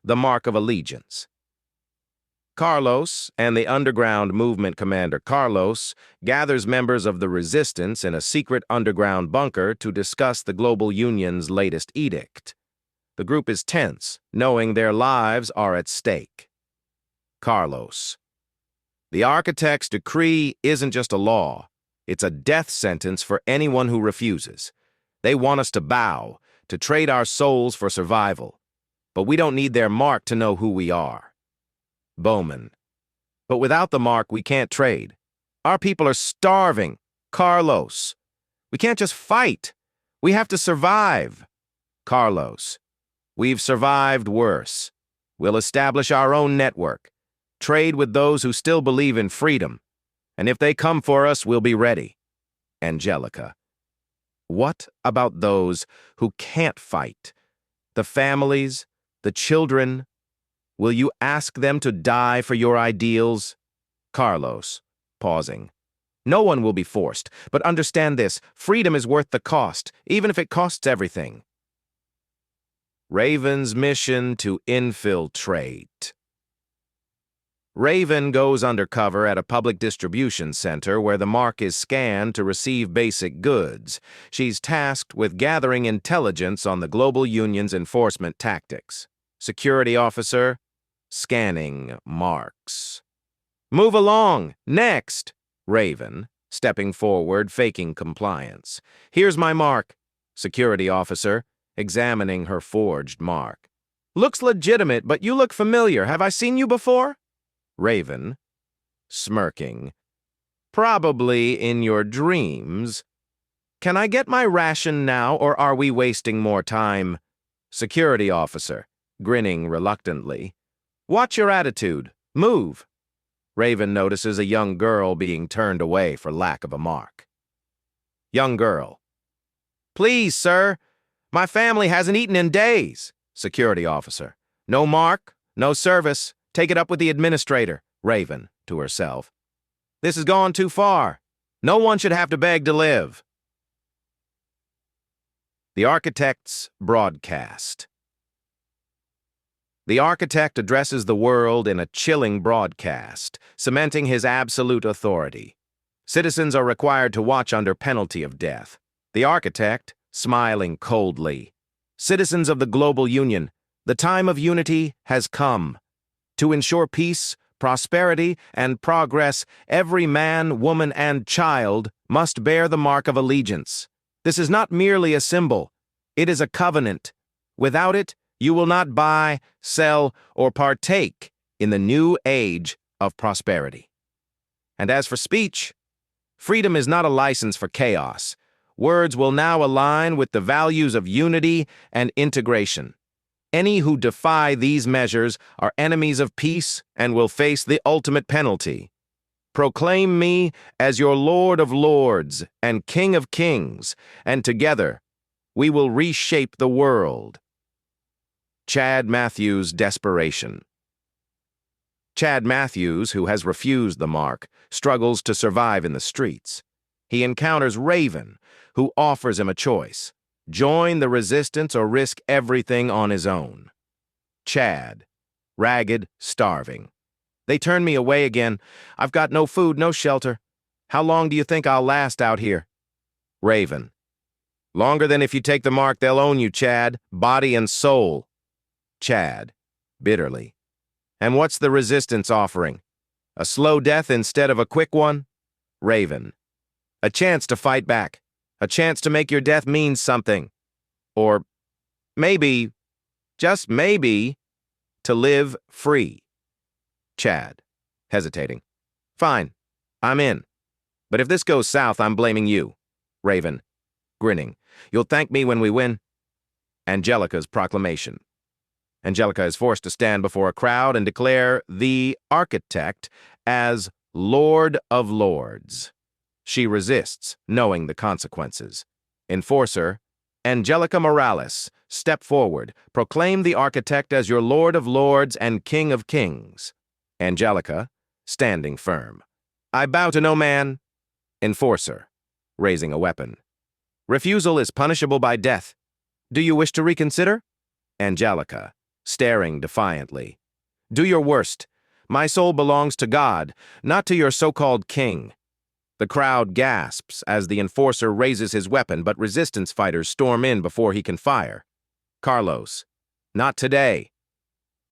the mark of allegiance. Carlos and the underground movement commander Carlos gathers members of the resistance in a secret underground bunker to discuss the Global Union's latest edict. The group is tense, knowing their lives are at stake. Carlos. The architect's decree isn't just a law. It's a death sentence for anyone who refuses. They want us to bow, to trade our souls for survival. But we don't need their mark to know who we are. Bowman. But without the mark, we can't trade. Our people are starving. Carlos. We can't just fight. We have to survive. Carlos. We've survived worse. We'll establish our own network. Trade with those who still believe in freedom. And if they come for us, we'll be ready. Angelica. What about those who can't fight? The families, the children? Will you ask them to die for your ideals? Carlos, pausing. No one will be forced, but understand this, freedom is worth the cost, even if it costs everything. Raven's mission to infiltrate. Raven goes undercover at a public distribution center where the mark is scanned to receive basic goods. She's tasked with gathering intelligence on the Global Union's enforcement tactics. Security officer, scanning marks. Move along, next! Raven, stepping forward, faking compliance. Here's my mark. Security officer, examining her forged mark. Looks legitimate, but you look familiar. Have I seen you before? Raven, smirking. Probably in your dreams. Can I get my ration now, or are we wasting more time? Security officer, grinning reluctantly. Watch your attitude. Move. Raven notices a young girl being turned away for lack of a mark. Young girl. Please, sir. My family hasn't eaten in days. Security officer. No mark, no service. Take it up with the administrator. Raven, to herself. This has gone too far. No one should have to beg to live. The architect's broadcast. The architect addresses the world in a chilling broadcast, cementing his absolute authority. Citizens are required to watch under penalty of death. The architect, smiling coldly. Citizens of the Global Union, the time of unity has come. To ensure peace, prosperity, and progress, every man, woman, and child must bear the mark of allegiance. This is not merely a symbol. It is a covenant. Without it, you will not buy, sell, or partake in the new age of prosperity. And as for speech, freedom is not a license for chaos. Words will now align with the values of unity and integration. Any who defy these measures are enemies of peace and will face the ultimate penalty. Proclaim me as your Lord of Lords and King of Kings, and together we will reshape the world. Chad Matthews' desperation. Chad Matthews, who has refused the mark, struggles to survive in the streets. He encounters Raven, who offers him a choice. Join the resistance or risk everything on his own. Chad, ragged, starving. They turn me away again. I've got no food, no shelter. How long do you think I'll last out here? Raven. Longer than if you take the mark, they'll own you, Chad, body and soul. Chad, bitterly. And what's the resistance offering? A slow death instead of a quick one? Raven. A chance to fight back. A chance to make your death mean something. Or maybe, just maybe, to live free. Chad, hesitating. Fine, I'm in. But if this goes south, I'm blaming you. Raven, grinning. You'll thank me when we win. Angelica's proclamation. Angelica is forced to stand before a crowd and declare the architect as Lord of Lords. She resists, knowing the consequences. Enforcer, Angelica Morales, step forward. Proclaim the architect as your Lord of Lords and King of Kings. Angelica, standing firm. I bow to no man. Enforcer, raising a weapon. Refusal is punishable by death. Do you wish to reconsider? Angelica, staring defiantly. Do your worst. My soul belongs to God, not to your so-called king. The crowd gasps as the enforcer raises his weapon, but resistance fighters storm in before he can fire. Carlos. Not today.